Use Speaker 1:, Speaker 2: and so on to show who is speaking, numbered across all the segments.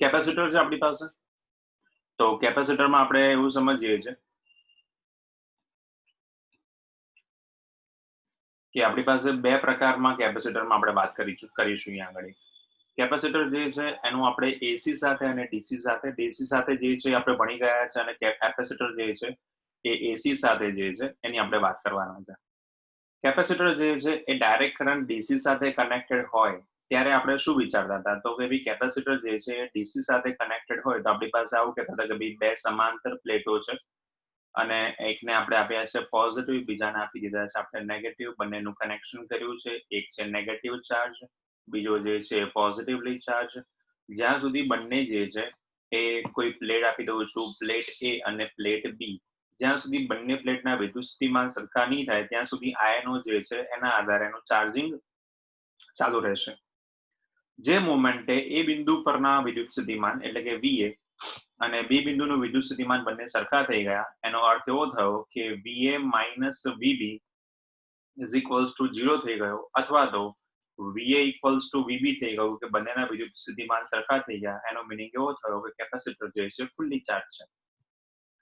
Speaker 1: Capacitor છે આપણી પાસે, તો કેપેસિટરમાં આપણે એવું સમજીએ છીએ કે આપણી પાસે બે પ્રકારમાં કેપેસિટરમાં આપણે વાત કરીશું અહીંયા આગળ. કેપેસિટર જે છે એનું આપણે એસી સાથે અને ડીસી સાથે, ડીસી સાથે જે છે આપણે ભણી ગયા છે, અને કેપેસિટર જે છે એ એસી સાથે જે છે એની આપણે વાત કરવાના છે. કેપેસિટર જે છે એ ડાયરેક્ટ કરંટ ડીસી સાથે કનેક્ટેડ હોય ત્યારે આપણે શું વિચારતા હતા, તો કે ભાઈ કેપેસિટર જે છે એ ડીસી સાથે કનેક્ટેડ હોય તો આપણી પાસે આવું કહેતા હતા કે ભાઈ બે સમાંતર પ્લેટો છે અને એકને આપણે આપ્યા છે પોઝિટિવ, બીજાને આપી દીધા છે આપણે નેગેટિવ. બંનેનું કનેક્શન કર્યું છે, એક છે નેગેટિવ ચાર્જ, બીજો જે છે પોઝિટિવલી ચાર્જ. જ્યાં સુધી બંને જે છે એ કોઈ પ્લેટ આપી દઉં છું, પ્લેટ એ અને પ્લેટ બી, જ્યાં સુધી બંને પ્લેટના વિદ્યુત સ્થિતિમાન સરખા નહીં થાય ત્યાં સુધી આયનો જે છે એના આધારે એનું ચાર્જિંગ ચાલુ રહેશે. જે મોમેન્ટે એ બિંદુ પરના વિદ્યુત સ્થિતિમાન એટલે કે વીએ અને બી બિંદુનું વિદ્યુત સ્થિતિમાન બંને સરખા થઈ ગયા, એનો અર્થ એવો થયો કે VA minus VB is equals to 0 થઈ ગયો, અથવા તો વીએ ઇક્વલ્સ ટુ વીબી થઈ ગયું કે બંનેના વિદ્યુત સ્થિતિમાન સરખા થઈ ગયા. એનો મિનિંગ એવો થયો કે કેપેસિટર જે છે ફુલ્લી ચાર્જ છે.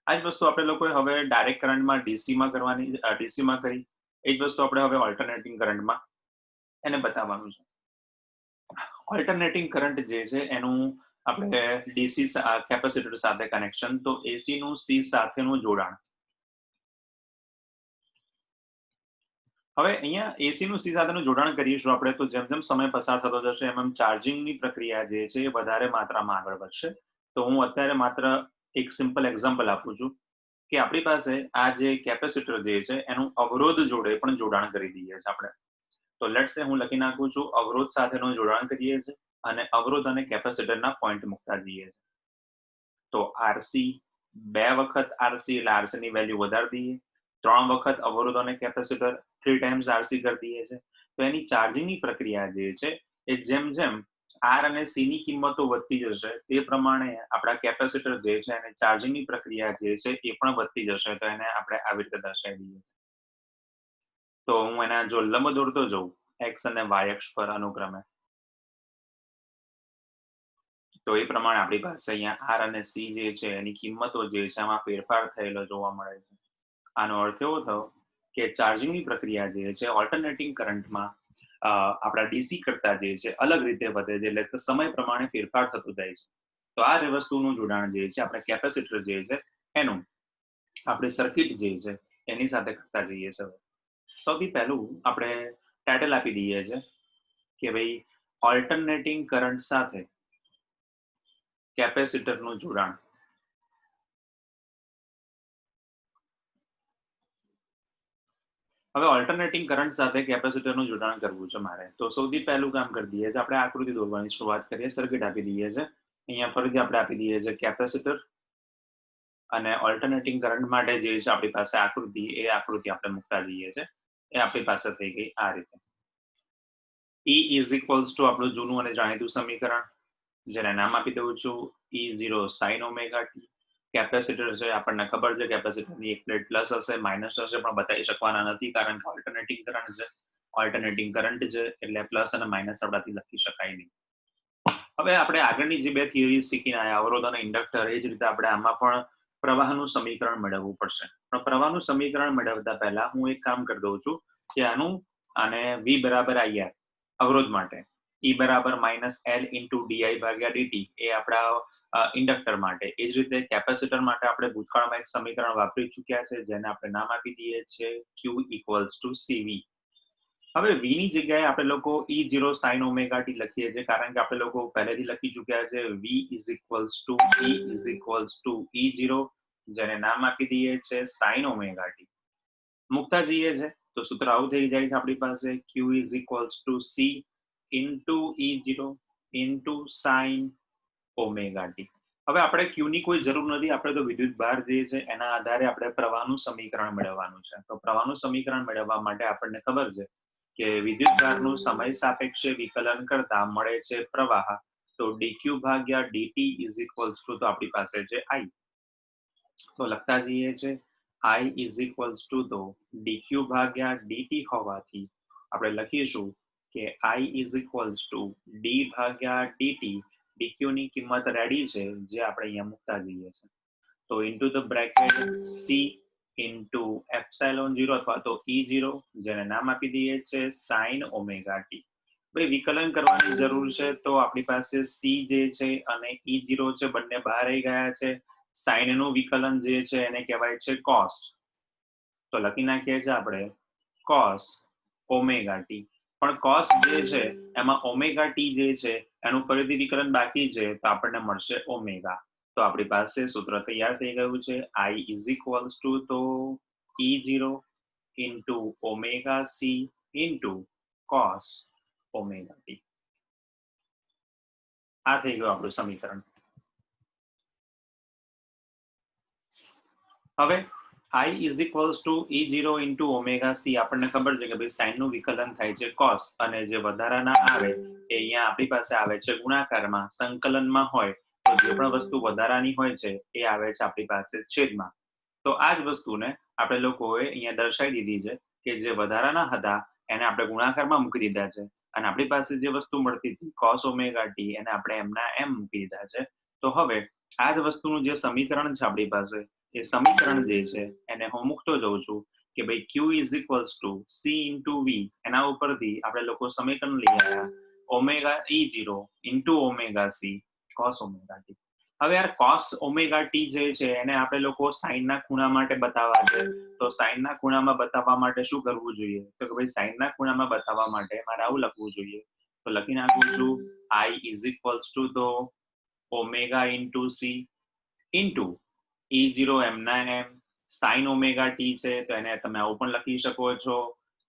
Speaker 1: આ જ વસ્તુ આપણે લોકોએ હવે ડાયરેક્ટ કરંટમાં ડીસીમાં કરવાની, ડીસીમાં કરી. એ જ વસ્તુ આપણે હવે ઓલ્ટરનેટિંગ કરંટમાં એને બતાવવાનું છે. ઓલ્ટરનેટિંગ કરંટ જે છે એનું આપણે ડીસી કેપેસિટર સાથે કનેક્શન, તો એસી નું સી સાથેનું જોડાણ. હવે અહીંયા એસી નું સી સાથેનું જોડાણ કરીશું આપણે, તો જેમ જેમ સમય પસાર થતો જશે એમ ચાર્જિંગની પ્રક્રિયા જે છે એ વધારે માત્રામાં આગળ વધશે. તો હું અત્યારે માત્ર એક સિમ્પલ એક્ઝામ્પલ આપું છું કે આપણી પાસે આ જે કેપેસિટર જે છે એનું અવરોધ જોડે પણ જોડાણ કરી દઈએ છીએ આપણે. તો લેટ્સ સે હું લખી નાખું છું અવરોધ સાથેનું જોડાણ કરીએ છીએ અને અવરોધ અને કેપેસિટરના પોઈન્ટ મૂકતા જઈએ છીએ. તો આરસી, બે વખત આરસી એટલે આરસી ની વેલ્યુ વધારી દઈએ, 3 વખત અવરોધ અને કેપેસિટર 3 ટાઈમ્સ આરસી કરી દઈએ છીએ. તો એની ચાર્જિંગની પ્રક્રિયા જે છે એ જેમ જેમ આર અને સી ની કિંમતો વધતી જશે તે પ્રમાણે આપણા કેપેસિટર જે છે અને ચાર્જિંગની પ્રક્રિયા જે છે એ પણ વધતી જશે. તો એને આપણે આવી રીતે દર્શાવી દઈએ. તો હું એના જો લંબ દોરતો જઉં એક્સ અને વાય અક્ષ પર અનુક્રમે, તો એ પ્રમાણે આપણી પાસે અહીંયા આર અને સી જે છે એની કિંમતો જે છે એમાં ફેરફાર થયેલો જોવા મળે છે. આનો અર્થ એવો થયો કે ચાર્જિંગની પ્રક્રિયા જે છે ઓલ્ટરનેટિંગ કરંટમાં આપણા ડીસી કરતા જે છે અલગ રીતે વધે છે, એટલે સમય પ્રમાણે ફેરફાર થતો જાય છે. તો આ વસ્તુનું જોડાણ જે છે આપણે કેપેસિટર જે છે એનું આપણી સર્કિટ જે છે એની સાથે કરતા જઈએ છીએ. સૌથી પહેલું આપણે ટાઇટલ આપી દઈએ છે કે ભાઈ ઓલ્ટરનેટિંગ કરંટ સાથે કેપેસિટરનું જોડાણ. હવે ઓલ્ટરનેટિંગ કરંટ સાથે કેપેસિટરનું જોડાણ કરવું છે મારે, તો સૌથી પહેલું કામ કરી દઈએ છે આપણે આકૃતિ દોરવાની શરૂઆત કરીએ. સર્કિટ આપી દઈએ છે અહીંયા, ફરીથી આપણે આપી દઈએ છે કેપેસિટર અને ઓલ્ટરનેટિંગ કરંટ માટે જે છે આપણી પાસે આકૃતિ, એ આકૃતિ આપણે મૂકતા જઈએ છે. એ આપણી પાસે થઈ ગઈ આ રીતે. E ઇઝ ઇક્વલ્સ ટુ આપણું જૂનું અને જાણીતું સમીકરણ, જેને નામ આપી દઉં છું E0 sin omega T. Capacitor છે આપણને ખબર છે કેપેસિટરની એક પ્લેટ પ્લસ હશે, માઇનસ હશે, પણ બતાવી શકવાના નથી કારણ કે ઓલ્ટરનેટિંગ કરંટ છે. ઓલ્ટરનેટિંગ કરંટ છે એટલે પ્લસ અને માઇનસ આપણાથી લખી શકાય નહીં. હવે આપણે આગળની જે બે થિયરી શીખીને આયા, અવરોધ અને ઇન્ડક્ટર, એ જ રીતે આપણે આમાં પણ પ્રવાહનું સમીકરણ મેળવવું પડશે. પણ પ્રવાહનું સમીકરણ મેળવતા પહેલા હું એક કામ કરી દઉં છું કે આનું અને V બરાબર IR અવરોધ માટે, E બરાબર માઇનસ L ઇન્ટુ ડીઆઈ ભાગ્યા ડીટી એ આપણા ઇન્ડક્ટર માટે. એ જ રીતે કેપેસિટર માટે આપણે ભૂતકાળમાં એક સમીકરણ વાપરી ચૂક્યા છે જેને આપણે નામ આપી દઈએ છીએ Q ઇક્વલ્સ ટુ CV. હવે V ની જગ્યાએ આપણે લોકો E0 sin ઓમેગા ટી લખીએ છીએ કારણ કે આપણે લોકો પહેલેથી લખી ચૂક્યા છે V is equals two E is equals two E0, જેને નામ આપી દઈએ છે sin ઓમેગા ટી. મૂકતા જઈએ છે તો સૂત્ર આવું થઈ જાય છે આપણી પાસે Q is equals two C into E0 into sin omega T. હવે આપણે Q ની કોઈ જરૂર નથી, આપણે તો વિદ્યુત ભાર જે છે એના આધારે આપણે પ્રવાહનું સમીકરણ મેળવવાનું છે. તો પ્રવાહનું સમીકરણ મેળવવા માટે આપણને ખબર છે કે વિદ્યુત ભારનું સમય સાપેક્ષે વિકલન કરતા મળે છે પ્રવાહ, તો dq ભાગ્યા dt ઇઝ ઇક્વલ્સ ટુ, તો આપણી પાસે છે I. તો લખતા જઈએ છે I ઇઝ ઇક્વલ્સ ટુ, તો dq ભાગ્યા dt હોવાથી આપણે લખીશું કે I is equals two d ભાગ્યા dt. PQ ની કિંમત રેડી છે જે આપણે અહીંયા મૂકતા જઈએ છે. તો into the bracket C into epsilon 0 અથવા તો E0 જેને નામ આપી દઈએ છે sin ઓમેગા t. ભાઈ વિકલન કરવાની જરૂર છે તો આપણી પાસે C જે છે અને E0 છે બંને બહાર આવી ગયા છે. sin નું વિકલન જે છે એને કહેવાય છે cos. તો લખી નાખીએ છીએ આપણે cos ઓમેગા t. પણ cos જે છે એમાં ઓમેગા t જે છે એનું ફરીથી વિકલન બાકી છે તો આપણને મળશે ઓમેગા. તો આપણી પાસે સૂત્ર તૈયાર થઈ ગયું છે I ઇઝ ઇક્વલ્સ ટુ તો E0 into omega C into cos omega t. આ થઈ ગયું આપણું સમીકરણ. હવે I is equals two E0 into omega C આપણને ખબર છે કે ભાઈ સાઇન નું વિકલન થાય છે cos અને જે વધારાના આવે એ અહીંયા આપણી પાસે આવે છે ગુણાકારમાં. સંકલનમાં હોય તો જે પણ વસ્તુ વધારાની હોય છે એ આવે છે આપણી પાસે છેદમાં. તો આ જ વસ્તુને આપણે લોકોએ અહીંયા દર્શાવી દીધી છે કે જે વધારાના હતા એને આપણે ગુણાકારમાં મૂકી દીધા છે અને આપણી પાસે જે વસ્તુ મળતી હતી cos ઓમેગા t એને આપણે એમના એમ મૂકી દીધા છે. તો હવે આ જ વસ્તુનું જે સમીકરણ છે આપણી પાસે એ સમીકરણ જે છે એને હું મૂકતો જઉં છું કે ભાઈ Q is equals two C into V. એના ઉપરથી આપણે લોકો સમીકરણ લઈ આવ્યા omega E0 into omega C cos omega t. હવે યાર cos ઓમેગા t જે છે એને આપણે લોકો સાઇન ના ખૂણા માટે બતાવવા છે. તો સાઇન ના ખૂણામાં બતાવવા માટે શું કરવું જોઈએ તો કે ભાઈ સાઇન ના ખૂણામાં બતાવવા માટે મારે આવું લખવું જોઈએ. તો લખી નાખું છું I ઇઝ ઇક્વલ્સ ટુ તો omega into C into E0 એમના એમ sin ઓમેગા t છે તો એને તમે આવું પણ લખી શકો છો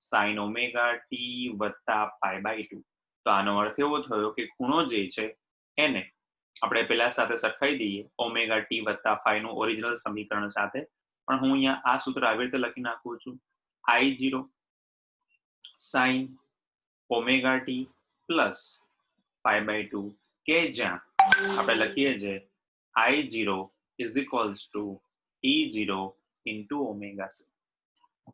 Speaker 1: sin ઓમેગા t વત્તા પાઈ બાય 2. તો આનો અર્થ એવો થયો કે ખૂણો જે છે એને આપણે પેલા સાથે સરખાઈ દઈએ ઓમેગા t વત્તા ફાઈ નું ઓરિજિનલ સમીકરણ સાથે. પણ હું અહીંયા આ સૂત્ર આવી રીતે લખી નાખું છું I0 sin omega t plus pi by 2 કે જ્યાં આપણે લખીએ છીએ I0 is equals to E0 into omega c.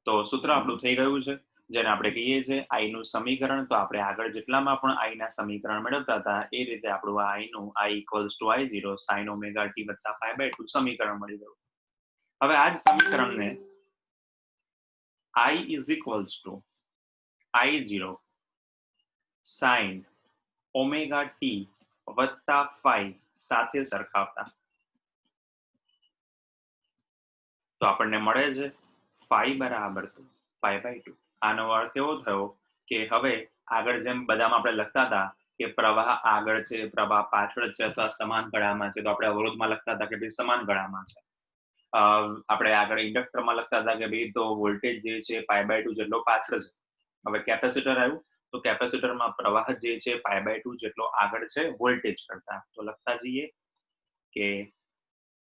Speaker 1: તો સૂત્ર આપણું થઈ ગયું છે જેને આપણે કહીએ છીએ I નું સમીકરણ. તો આપણે આગળ જેટલામાં પણ I ના સમીકરણ મેળવતા હતા એ રીતે આપણું I નું I equals to I0 sin omega t વત્તા પાઈ બાય 2 સમીકરણ મળી ગયું. હવે આ જ સમીકરણને I is equals to I0 sin omega t વત્તા ફાઈ સાથે સરખાવતા તો આપણને મળે છે ફાઈ બરાબર પાઈ બાય 2. આનો અર્થ એવો થયો કે હવે આગળ જેમ બધામાં આપણે લખતા હતા કે પ્રવાહ આગળ છે પ્રવાહ પાછળ છે અથવા સમાન ગળામાં છે તો આપણે અવરોધમાં લખતા હતા કે ભાઈ સમાન ગળામાં છે. આપણે આગળ ઇન્ડક્ટરમાં લખતા હતા કે ભાઈ તો વોલ્ટેજ જે છે પાઈ બાય 2 જેટલો પાછળ છે. હવે કેપેસિટર આવ્યું તો કેપેસિટરમાં પ્રવાહ જે છે પાઈ બાય 2 જેટલો આગળ છે વોલ્ટેજ કરતા. તો લખતા જઈએ કે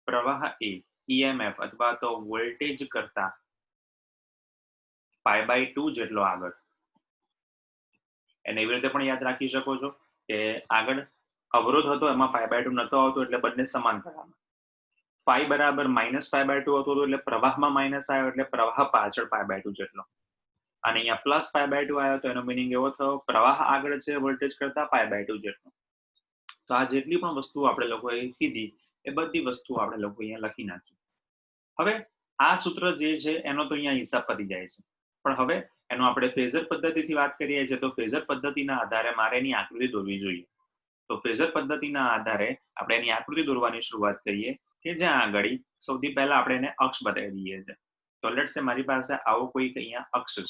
Speaker 1: પ્રવાહ એ EMF અથવા તો વોલ્ટેજ કરતા પાઈ બાય 2 જેટલો આગળ. એને એવી રીતે પણ યાદ રાખી શકો છો કે આગળ અવરોધ હતો એમાં પાઈ બાય 2 નતો આવતો એટલે બંને સમાન ગળામાં. ફાઈ બરાબર માઇનસ પાઈ બાય 2 હતો એટલે પ્રવાહમાં માઇનસ આવ્યો એટલે પ્રવાહ પાછળ પાઈ બાય 2 જેટલો. અને અહીંયા પ્લસ પાઈ બાય 2 આવ્યો તો એનો મિનિંગ એવો થયો પ્રવાહ આગળ છે વોલ્ટેજ કરતા પાઈ બાય 2 જેટલો. તો આ જેટલી પણ વસ્તુ આપણે લોકોએ કીધી એ બધી વસ્તુ આપણે લોકો અહીંયા લખી નાખી. હવે આ સૂત્ર જે છે એનો તો અહીંયા હિસાબ પતી જાય છે. પણ હવે એનો આપણે ફેઝર પદ્ધતિથી વાત કરીએ છીએ તો ફેઝર પદ્ધતિના આધારે મારે એની આકૃતિ દોરવી જોઈએ. તો ફેઝર પદ્ધતિના આધારે આપણે એની આકૃતિ દોરવાની શરૂઆત કરીએ કે જ્યાં આગળ સૌથી પહેલા આપણે એને અક્ષ બતાવી દઈએ છીએ. તો લેટ્સ સે મારી પાસે આવો કોઈ અહીંયા અક્ષ છે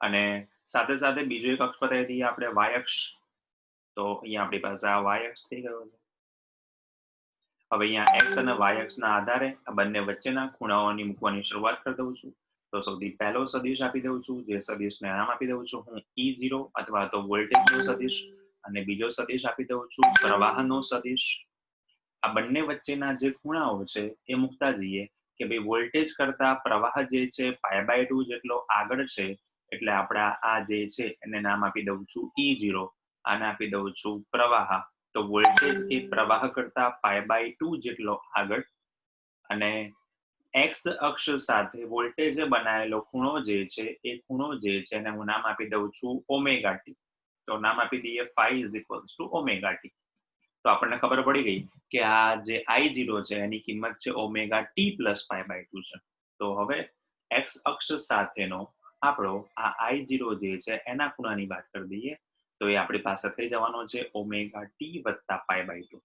Speaker 1: અને સાથે સાથે બીજો એક અક્ષ બતાવી દઈએ આપણે વાય અક્ષ. તો અહીંયા આપણી પાસે આ વાય અક્ષ થઈ ગયો છે. હવે અહીંયા એક્સ અને વાય અક્ષના આધારે આ બંને વચ્ચેના ખૂણાઓની મૂકવાની શરૂઆત કરી દઉં છું. તો સૌથી પહેલો સદિશ આપી દઉં છું જે સદિશને નામ આપી દઉં છું હું E0 અથવા તો વોલ્ટેજનો સદિશ અને બીજો સદિશ આપી દઉં છું પ્રવાહનો સદિશ. આ બંને વચ્ચેના જે ખૂણાઓ છે એ મૂકતા જઈએ કે ભાઈ વોલ્ટેજ કરતા પ્રવાહ જે છે પાઈ બાય 2 જેટલો આગળ છે એટલે આપણે આ જે છે એને નામ આપી દઉં છું E0 આને આપી દઉં છું પ્રવાહ. તો વોલ્ટેજ એ પ્રવાહ કરતા પાઈ બાય 2 જેટલો આગળ અને એક્સ અક્ષ સાથે વોલ્ટેજે બનાવેલો ખૂણો જે છે એ ખૂણો જે છે એને હું નામ આપી દઉં છું ઓમેગા ટી. તો તો નામ આપી દઈએ phi is equals to omega t. તો આપણને ખબર પડી ગઈ કે આ જે I0 છે એની કિંમત છે omega t plus pi by 2 છે. તો હવે x અક્ષ સાથેનો આપણો આ I0 જે છે એના ખૂણાની વાત કરી દઈએ તો એ આપણી પાસે થઈ જવાનો છે omega t વત્તા pi by 2.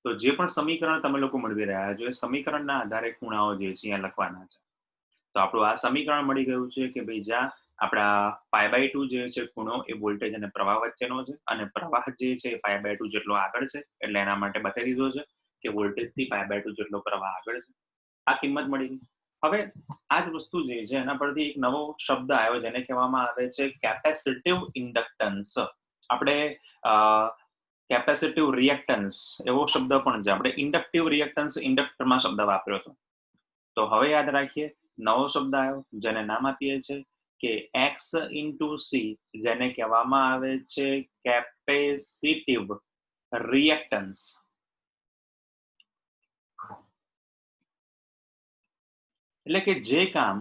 Speaker 1: તો જે પણ સમીકરણ તમે લોકો મેળવી રહ્યા છો એ સમીકરણના આધારે ખૂણાઓ જે છે અહીંયા લખવાના છે. તો આપણું આ સમીકરણ મળી ગયું છે કે ભાઈ જ્યાં આપણા પાઈ બાય 2 જે છે ખૂણો એ વોલ્ટેજ અને પ્રવાહ વચ્ચેનો છે અને પ્રવાહ જે છે પાઈ બાય 2 જેટલો આગળ છે એટલે એના માટે બતાવી દીધો છે કે વોલ્ટેજ થી પાઈ બાય 2 જેટલો પ્રવાહ આગળ છે. આ કિંમત મળી ગઈ. હવે આ જ વસ્તુ જે છે એના પરથી એક નવો શબ્દ આવ્યો જેને કહેવામાં આવે છે કેપેસિટિવ ઇન્ડક્ટન્સ. આપણે કેપેસિટિવ રિએક્ટન્સ એવો શબ્દ પણ છે. આપણે ઇન્ડક્ટિવ રિએક્ટન્સ ઇન્ડક્ટરમાં શબ્દ વાપર્યો હતો. તો હવે યાદ રાખીએ નવો શબ્દ આવ્યો જેને નામ આપીએ છીએ કે x into c જેને કહેવામાં આવે છે કેપેસિટિવ રિએક્ટન્સ. એટલે કે જે કામ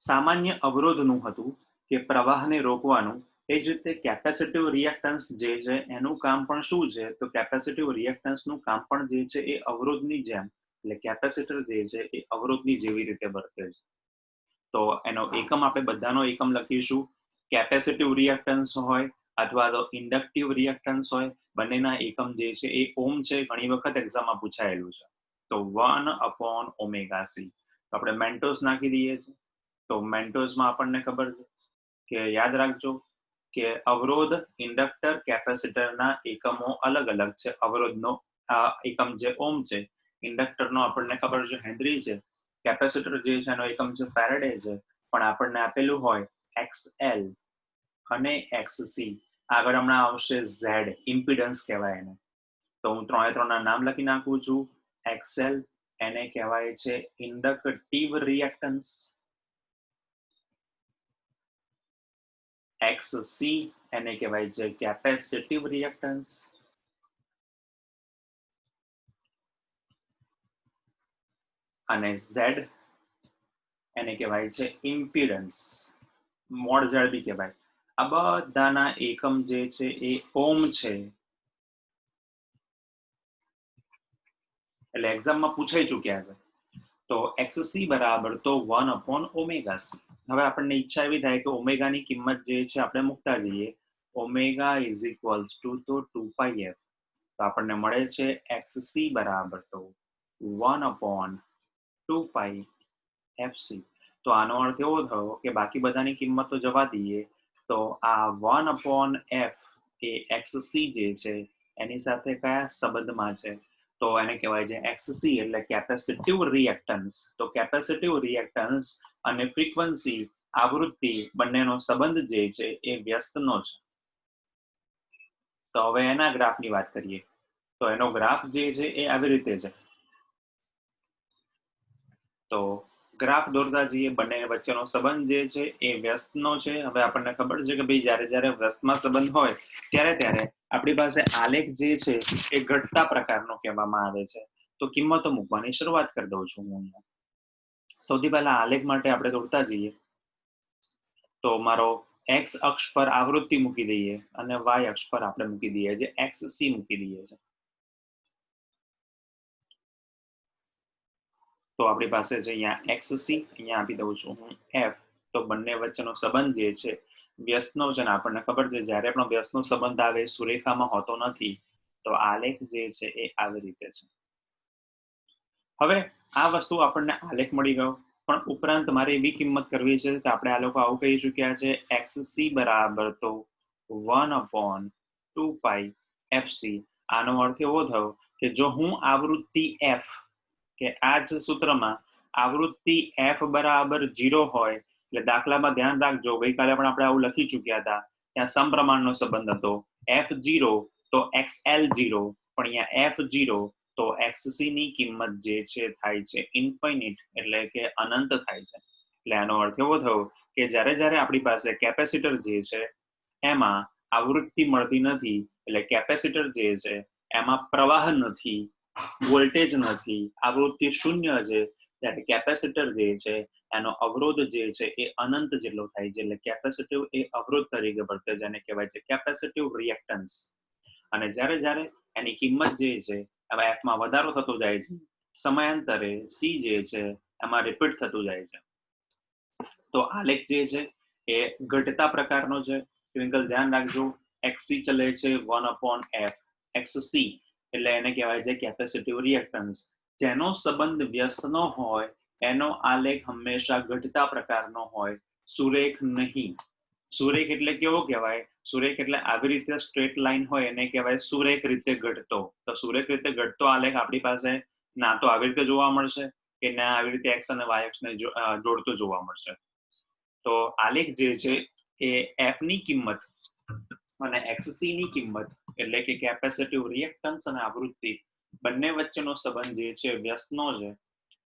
Speaker 1: સામાન્ય અવરોધનું હતું કે પ્રવાહને રોકવાનું એ જ રીતે કેપેસિટિવ રિએક્ટન્સ જે છે એનું કામ પણ શું છે તો કેપેસિટિવ રિએક્ટન્સનું કામ પણ જે છે એ અવરોધની જેમ એટલે કેપેસિટર જે છે એ અવરોધની જેવી રીતે વર્તે છે. તો એનો એકમ આપણે બધાનો એકમ લખીશું. કેપેસિટિવ રિએક્ટન્સ હોય અથવા તો ઇન્ડક્ટિવ રિએક્ટન્સ હોય બંનેના એકમ જે છે એ ઓમ છે. ઘણી વખત એક્ઝામમાં પૂછાયેલું છે. તો 1/omega c. આપણે મેન્ટોસ નાખી દઈએ છીએ. તો મેન્ટોસમાં આપણને ખબર છે કે યાદ રાખજો કે અવરોધ ઇન્ડક્ટર કેપેસિટરના એકમો અલગ અલગ છે. અવરોધનો એકમ જે ઓમ છે, ઇન્ડક્ટરનો આપણને ખબર છે હેનરી છે, કેપેસિટર જે છે એનો એકમ છે ફેરેડે છે. પણ આપણને આપેલું હોય XL અને XC. આગળ હમણાં આવશે Z ઇમ્પિડન્સ કહેવાય એને. તો હું 3 ના નામ લખી નાખું છું. XL એને કહેવાય છે ઇન્ડક્ટિવ રિએક્ટન્સ. XC એને કહેવાય છે કેપેસિટિવ રિએક્ટન્સ. અને Z એને કહેવાય છે ઇમ્પિડન્સ. મોડ Z બી કહેવાય. આ બધાના એકમ જે છે એ ઓમ છે. એટલે એક્ઝામમાં પૂછાઈ ચૂક્યા છે. તો XC બરાબર તો 1/omega c. હવે આપણને ઈચ્છા એવી થાય કે ઓમેગાની કિંમત જે છે આપણે મૂકતા જઈએ. ઓમેગા ઇઝ ઇક્વલ્સ ટુ તો 2πf. તો આપણને મળે છે XC બરાબર તો 1/2πfc. તો આનો અર્થ એવો થયો કે બાકી બધાની કિંમત તો જવા દઈએ તો આ 1/f એ XC જે છે એની સાથે કયા સંબંધમાં છે તો એને કહેવાય છે XC એટલે કેપેસિટિવ રિએક્ટન્સ. તો કેપેસિટિવ રિએક્ટન્સ અને ફ્રીક્વન્સી આવૃત્તિ બંનેનો સંબંધ જે છે એ વ્યસ્તનો છે. તો હવે એના ગ્રાફની વાત કરીએ તો એનો ગ્રાફ જે છે એ આવી રીતે છે. તો ગ્રાફ દોરતા જઈએ બંને વચ્ચેનો સંબંધ જે છે એ વ્યસ્તનો છે. હવે આપણને ખબર છે કે ભાઈ જ્યારે વ્યસ્તમાં સંબંધ હોય ત્યારે આપણી પાસે આલેખ જે છે એ ઘટતા પ્રકારનો કહેવામાં આવે છે. તો કિંમતો મૂકવાની શરૂઆત કરી દઉં છું હું. સૌથી પહેલા આલેખ માટે આપણે દોરતા જઈએ તો મારો x અક્ષ પર આવૃત્તિ મૂકી દઈએ અને y અક્ષ પર આપણે મૂકી દઈએ જે XC મૂકી દઈએ છે. તો આપણી પાસે છે અહીંયા XC, અહીંયા આપી દઉં છું હું F. તો બંને વચ્ચેનો સંબંધ જે છે વ્યસ્તનો છે ને આપણને ખબર છે જ્યારે પણ વ્યસ્તનો સંબંધ આવે સુરેખામાં હોતો નથી. તો આલેખ જે છે એ આવી રીતે છે. હવે આ વસ્તુ આપણને આલેખ મળી ગયો પણ ઉપરાંત મારે એવી કિંમત કરવી છે કે આપણે આ લોકો આવું કહી ચૂક્યા છે XC બરાબર તો 1/2πfc. આનો અર્થ એવો થયો કે જો હું આવૃત્તિ F કે આ જ સૂત્રમાં આવૃત્તિ F બરાબર 0 હોય એટલે દાખલામાં ધ્યાન રાખજો ગઈકાલે પણ આપણે આવું લખી ચૂક્યા હતા ત્યાં સમપ્રમાણનો સંબંધ હતો. F0 તો XL0 પણ અહીંયા F0 તો XC ની કિંમત જે છે થાય છે ઇન્ફિનિટ એટલે કે અનંત થાય છે. એટલે આનો અર્થ એવો થયો કે જ્યારે આપણી પાસે કેપેસિટર જે છે એમાં આવૃત્તિ મળતી નથી એટલે કેપેસિટર જે છે એમાં પ્રવાહ નથી, વોલ્ટેજ નથી, આવૃત્તિ શૂન્ય છે. ત્યારે કેપેસિટર જે છે એનો અવરોધ જે છે એ અનંત જેટલો થાય છે, એટલે કેપેસિટિવ એ અવરોધ તરીકે વર્તે, જેને કહેવાય છે કેપેસિટિવ રિએક્ટન્સ. અને જ્યારે જ્યારે એની કિંમત જે છે એમાં એફમાં વધારો થતો જાય છે, સમયાંતરે સી જે છે એમાં રિપીટ થતું જાય છે. તો આલેખ જે છે એ ઘટતા પ્રકારનો છે. ટ્વિંકલ ધ્યાન રાખજો, એક્સસી ચલે છે 1/f, એક્સસી એટલે એને કહેવાય છે કેપેસિટિવ રિએક્ટન્સ. જેનો સંબંધ વ્યસ્તનો હોય એનો આલેખ હંમેશા ઘટતા પ્રકારનો હોય, સુરેખ નહીં. સુરેખ એટલે કેવો કહેવાય? સુરેખ એટલે આવી રીતે સ્ટ્રેટ લાઈન હોય એને કહેવાય સુરેખ રીતે ઘટતો. તો સુરેખ રીતે ઘટતો આલેખ આપણી પાસે ના તો આવી રીતે જોવા મળશે કે ના આવી રીતે એક્સ અને વાય અક્ષને જોડતો જોવા મળશે. તો આલેખ જે છે એ એફ ની કિંમત અને એક્સસી ની કિંમત એટલે કે કેપેસિટિવ રિએક્ટન્સ અને આવૃત્તિ બંને વચ્ચેનો સંબંધ જે છે વ્યસ્તનો છે.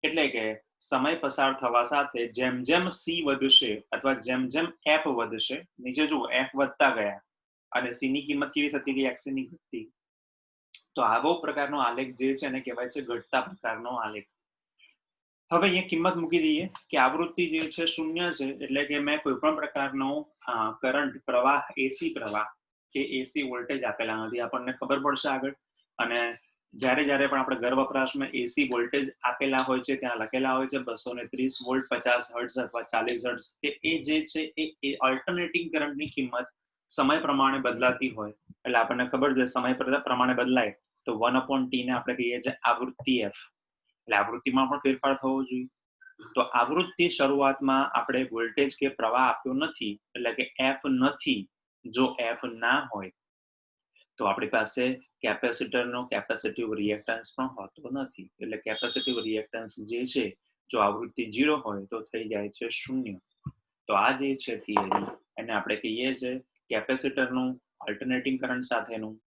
Speaker 1: એટલે કે સમય પસાર થવા સાથે જેમ જેમ સી વધશે અથવા જેમ જેમ એફ વધશે, નીચે જુઓ એફ વધતા ગયા અને સી ની કિંમત કેવી થતી ગઈ, એક્સી ની ઘટતી. તો આવો પ્રકારનો આલેખ જે છે એને કહેવાય છે ઘટતા પ્રકારનો આલેખ. હવે અહીંયા કિંમત મૂકી દઈએ કે આવૃત્તિ જે છે 0 છે, એટલે કે મેં કોઈ પણ પ્રકારનો કરંટ પ્રવાહ, એસી પ્રવાહ કે એસી વોલ્ટેજ આપેલા નથી, આપણને ખબર પડશે આગળ. અને જ્યારે જ્યારે પણ આપણે ઘર વપરાશમાં એસી વોલ્ટેજ આપેલા હોય છે ત્યાં લખેલા હોય છે 230 વોલ્ટ, 50 હર્ટ્ઝ અથવા 40 હર્ટ્ઝ, કે એ જે છે એ ઓલ્ટરનેટિંગ કરંટની કિંમત સમય પ્રમાણે બદલાતી હોય. એટલે આપણને ખબર છે સમય પ્રમાણે બદલાય તો 1/t ને આપણે કહીએ છીએ આવૃત્તિ એફ. એટલે આવૃત્તિમાં પણ ફેરફાર થવો જોઈએ. તો આવૃત્તિ શરૂઆતમાં આપણે વોલ્ટેજ કે પ્રવાહ આપ્યો નથી, એટલે કે એફ નથી. જો એફ ના હોય તો આપણી પાસે કેપેસિટરનો કેપેસિટિવ રિએક્ટન્સ પણ હોતો નથી. એટલે કેપેસિટિવ રિએક્ટન્સ જે છે જો આવૃત્તિ 0 હોય તો થઈ જાય છે 0. તો આ જે છે થિયરી એને આપણે કહીએ છીએ કેપેસિટરનું ઓલ્ટરનેટિંગ કરંટ સાથેનું